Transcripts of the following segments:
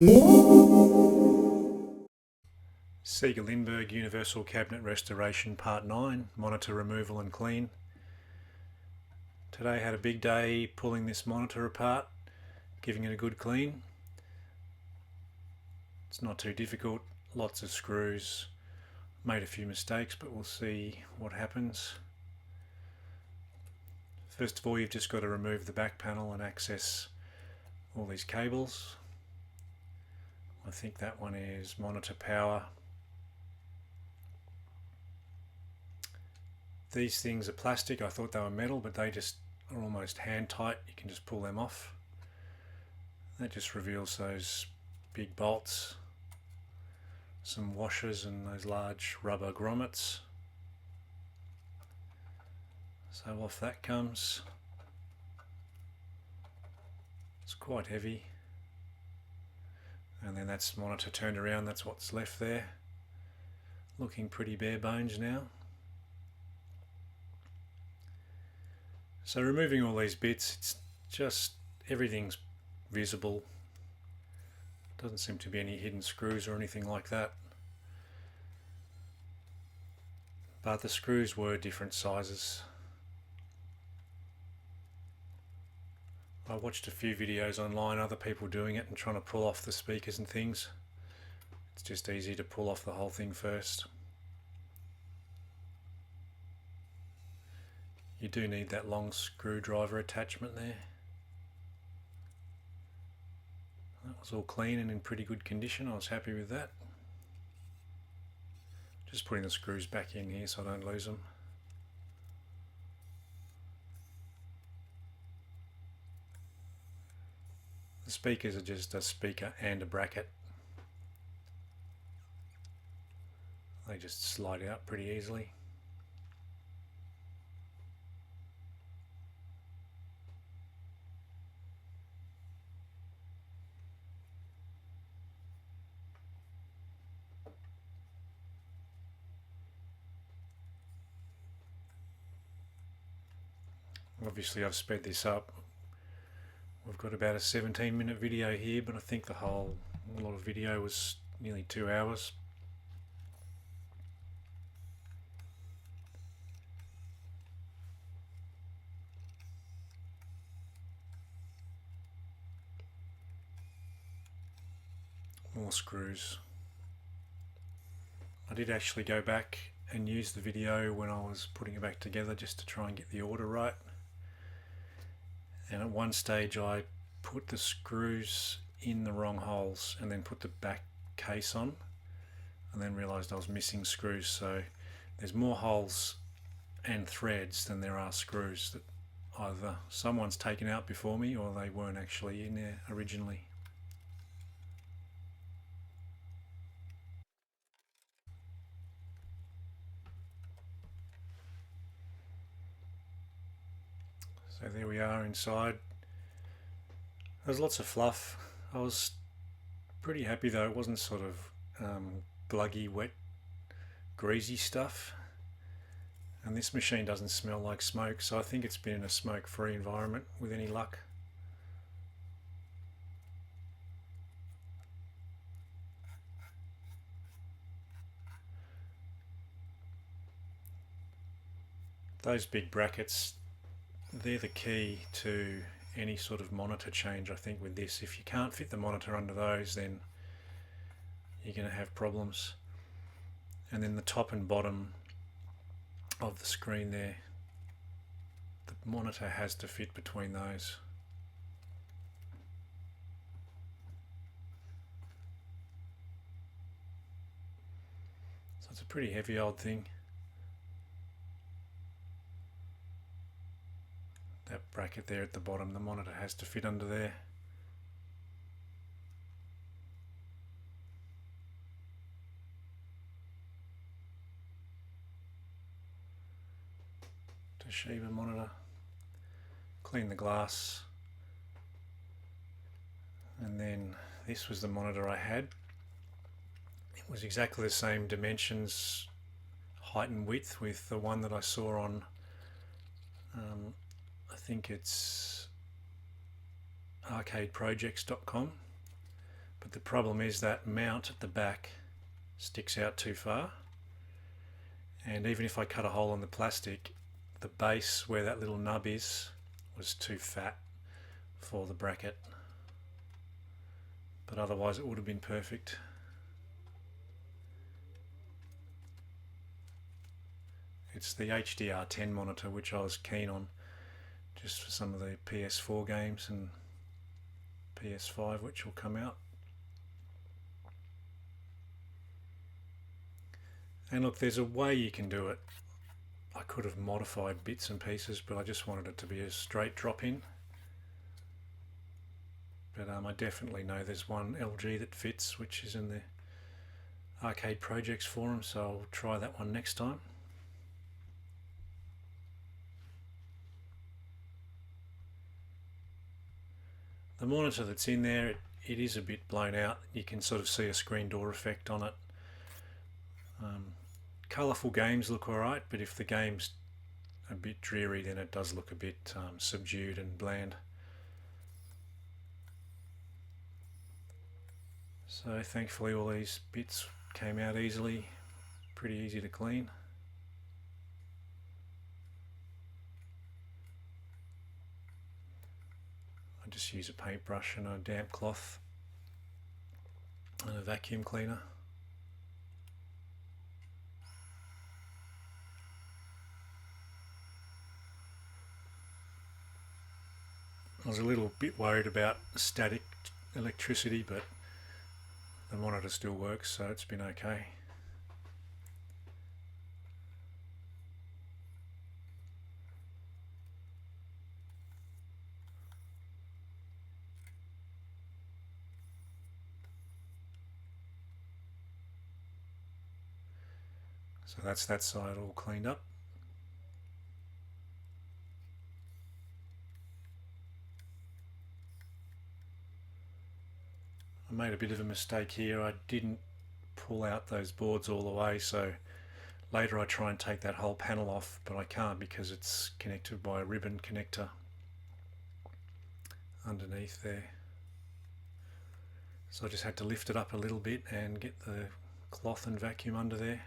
Sega Lindbergh Universal Cabinet Restoration Part 9, Monitor Removal and Clean. Today had a big day pulling this monitor apart, giving it a good clean. It's not too difficult, lots of screws, made a few mistakes, but we'll see what happens. First of all, you've just got to remove the back panel and access all these cables. I think that one is monitor power. These things are plastic. I thought they were metal, but they just are almost hand tight. You can just pull them off. That just reveals those big bolts, some washers and those large rubber grommets. So off that comes. It's quite heavy. And then that's monitor turned around, that's what's left there. Looking pretty bare bones now. So removing all these bits, it's just everything's visible. Doesn't seem to be any hidden screws or anything like that. But the screws were different sizes. I watched a few videos online, other people doing it and trying to pull off the speakers and things. It's just easy to pull off the whole thing first. You do need that long screwdriver attachment there. That was all clean and in pretty good condition. I was happy with that. Just putting the screws back in here so I don't lose them. The speakers are just a speaker and a bracket. They just slide out pretty easily. Obviously I've sped this up. We've got about a 17-minute video here, but I think the whole lot of video was nearly 2 hours. More screws. I did actually go back and use the video when I was putting it back together just to try and get the order right. And at one stage I put the screws in the wrong holes and then put the back case on, and then realised I was missing screws. So there's more holes and threads than there are screws that either someone's taken out before me or they weren't actually in there originally. So there we are inside. There's lots of fluff. I was pretty happy though. It wasn't sort of gluggy, wet, greasy stuff. And this machine doesn't smell like smoke, so I think it's been in a smoke-free environment with any luck. Those big brackets, they're the key to any sort of monitor change, I think, with this. If you can't fit the monitor under those, then you're going to have problems. And then the top and bottom of the screen there, the monitor has to fit between those. So it's a pretty heavy old thing. That bracket there at the bottom, the monitor has to fit under there. Toshiba monitor. Clean the glass. And then this was the monitor I had. It was exactly the same dimensions, height and width, with the one that I saw on I think it's arcadeprojects.com, but But the problem is that mount at the back sticks out too far, and even if I cut a hole in the plastic, the base where that little nub is was too fat for the bracket, but otherwise it would have been perfect. It's the HDR10 monitor which I was keen on just for some of the PS4 games and PS5 which will come out. And look, there's a way you can do it. I could have modified bits and pieces, but I just wanted it to be a straight drop in. But I definitely know there's one LG that fits, which is in the Arcade Projects forum, so I'll try that one next time. The monitor that's in there, it is a bit blown out. You can sort of see a screen door effect on it. Colourful games look alright, but if the game's a bit dreary, then it does look a bit subdued and bland. So thankfully all these bits came out easily, pretty easy to clean. I just use a paintbrush and a damp cloth and a vacuum cleaner. I was a little bit worried about static electricity, but the monitor still works, so it's been okay. So that's that side all cleaned up. I made a bit of a mistake here. I didn't pull out those boards all the way, so later I try and take that whole panel off, but I can't because it's connected by a ribbon connector underneath there. So I just had to lift it up a little bit and get the cloth and vacuum under there.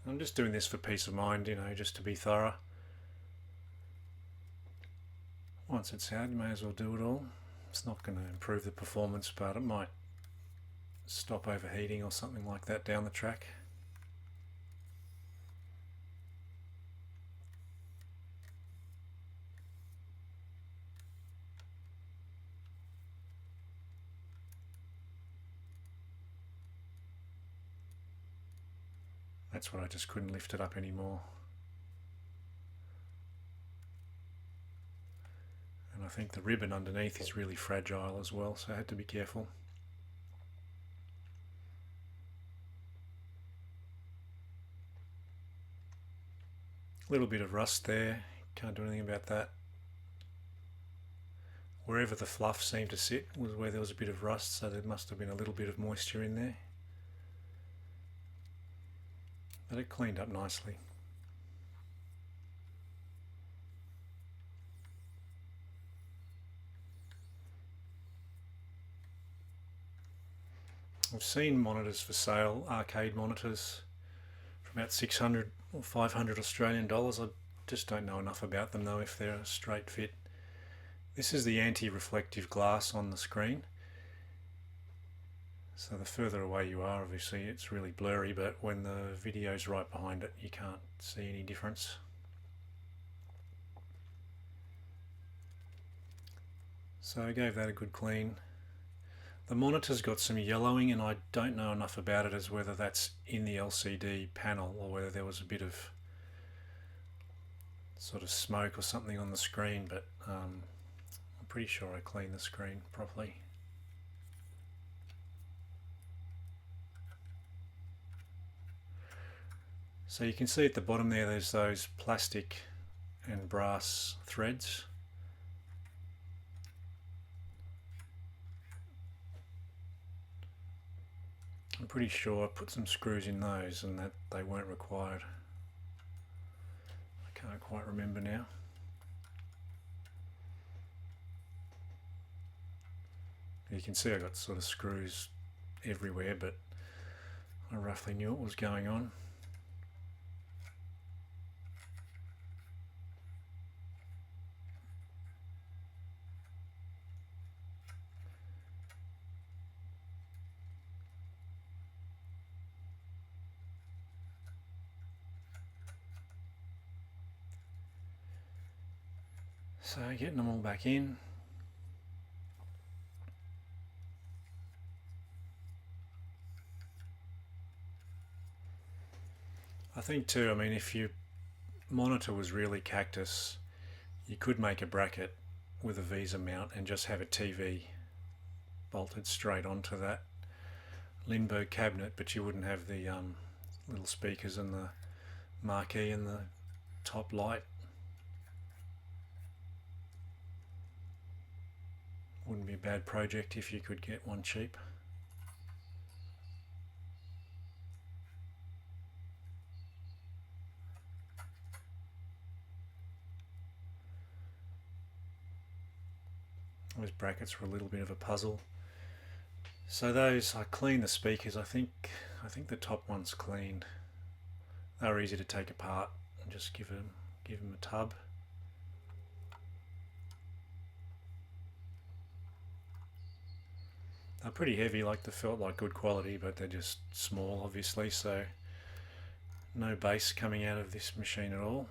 I'm just doing this for peace of mind, you know, just to be thorough. Once it's out, you may as well do it all. It's not going to improve the performance, but it might stop overheating or something like that down the track. That's what I just couldn't lift it up anymore. And I think the ribbon underneath is really fragile as well, so I had to be careful. A little bit of rust there, can't do anything about that. Wherever the fluff seemed to sit was where there was a bit of rust, so there must have been a little bit of moisture in there. But it cleaned up nicely. I've seen monitors for sale, arcade monitors, for about 600 or 500 Australian dollars. I just don't know enough about them though, if they're a straight fit. This is the anti-reflective glass on the screen. So the further away you are, obviously it's really blurry, but when the video's right behind it, you can't see any difference. So I gave that a good clean. The monitor's got some yellowing, and I don't know enough about it as whether that's in the LCD panel or whether there was a bit of sort of smoke or something on the screen, but I'm pretty sure I cleaned the screen properly. So you can see at the bottom there's those plastic and brass threads. I'm pretty sure I put some screws in those and that they weren't required. I can't quite remember now. You can see I got sort of screws everywhere, but I roughly knew what was going on. So getting them all back in. I think too, I mean, if your monitor was really cactus, you could make a bracket with a Visa mount and just have a TV bolted straight onto that Lindbergh cabinet, but you wouldn't have the little speakers and the marquee and the top light. Wouldn't be a bad project if you could get one cheap. Those brackets were a little bit of a puzzle. So those, I cleaned the speakers. I think the top one's cleaned. They were easy to take apart and just give them a tub. They're pretty heavy, like they felt like good quality, but they're just small, obviously. So no bass coming out of this machine at all.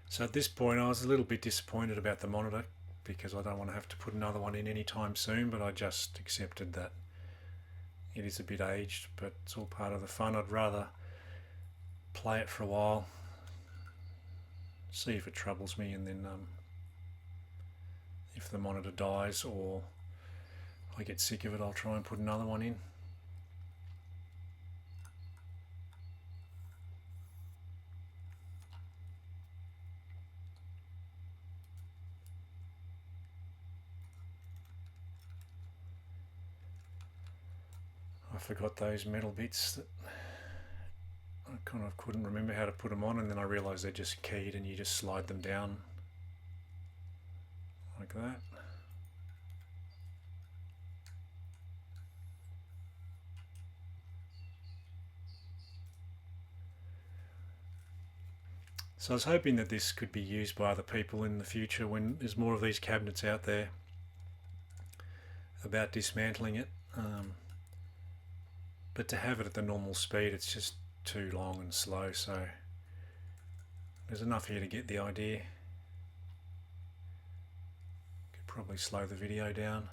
So at this point I was a little bit disappointed about the monitor because I don't want to have to put another one in anytime soon, but I just accepted that it is a bit aged, but it's all part of the fun. I'd rather play it for a while, see if it troubles me, and then if the monitor dies or I get sick of it, I'll try and put another one in. I forgot those metal bits that I kind of couldn't remember how to put them on, and then I realised they're just keyed and you just slide them down like that. So I was hoping that this could be used by other people in the future when there's more of these cabinets out there about dismantling it. But to have it at the normal speed, it's just too long and slow, so there's enough here to get the idea. Could probably slow the video down.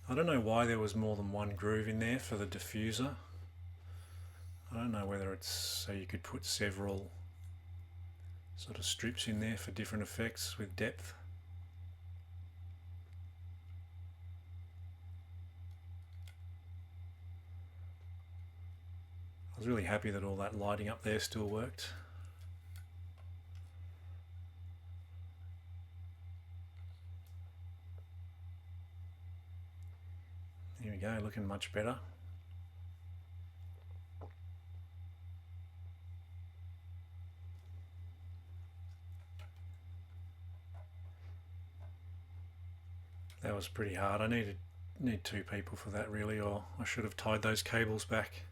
I don't know why there was more than one groove in there for the diffuser. I don't know whether it's so you could put several sort of strips in there for different effects with depth. I was really happy that all that lighting up there still worked. Here we go, looking much better. That was pretty hard. I need two people for that really, or I should have tied those cables back.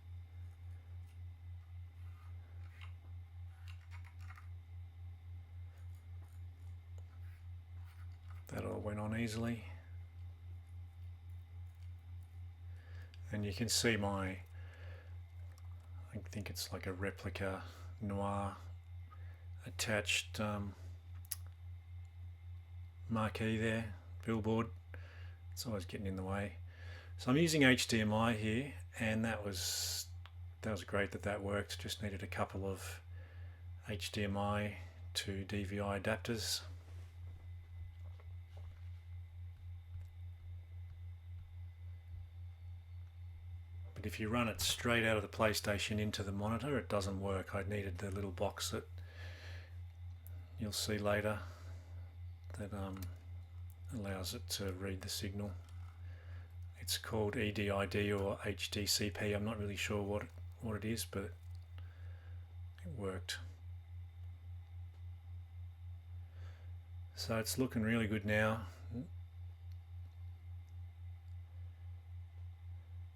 That all went on easily. And you can see I think it's like a replica noir attached marquee there, billboard. It's always getting in the way. So I'm using HDMI here, and that was great that worked. Just needed a couple of HDMI to DVI adapters. But if you run it straight out of the PlayStation into the monitor, it doesn't work. I needed the little box that you'll see later that allows it to read the signal. It's called EDID or HDCP. I'm not really sure what it is, but it worked. So it's looking really good now.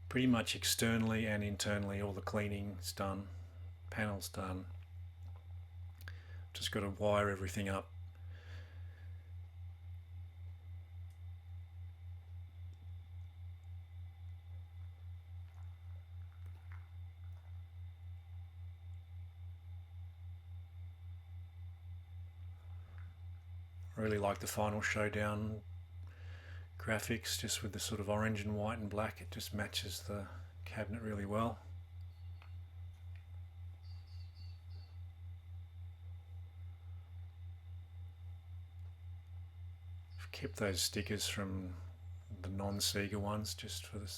Pretty much externally and internally, all the cleaning's done, panel's done. Just got to wire everything up. I really like the Final Showdown graphics, just with the sort of orange and white and black. It just matches the cabinet really well. I've kept those stickers from the non-Sega ones just for the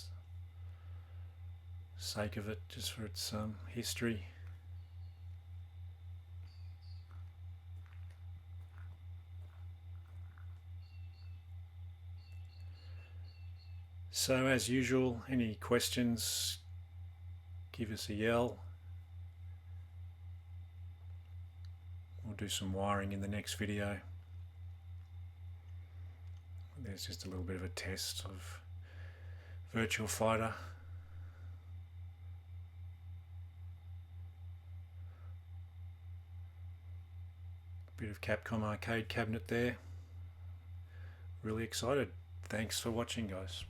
sake of it, just for its history. So as usual, any questions, give us a yell. We'll do some wiring in the next video. There's just a little bit of a test of Virtual Fighter. Bit of Capcom arcade cabinet there. Really excited. Thanks for watching, guys.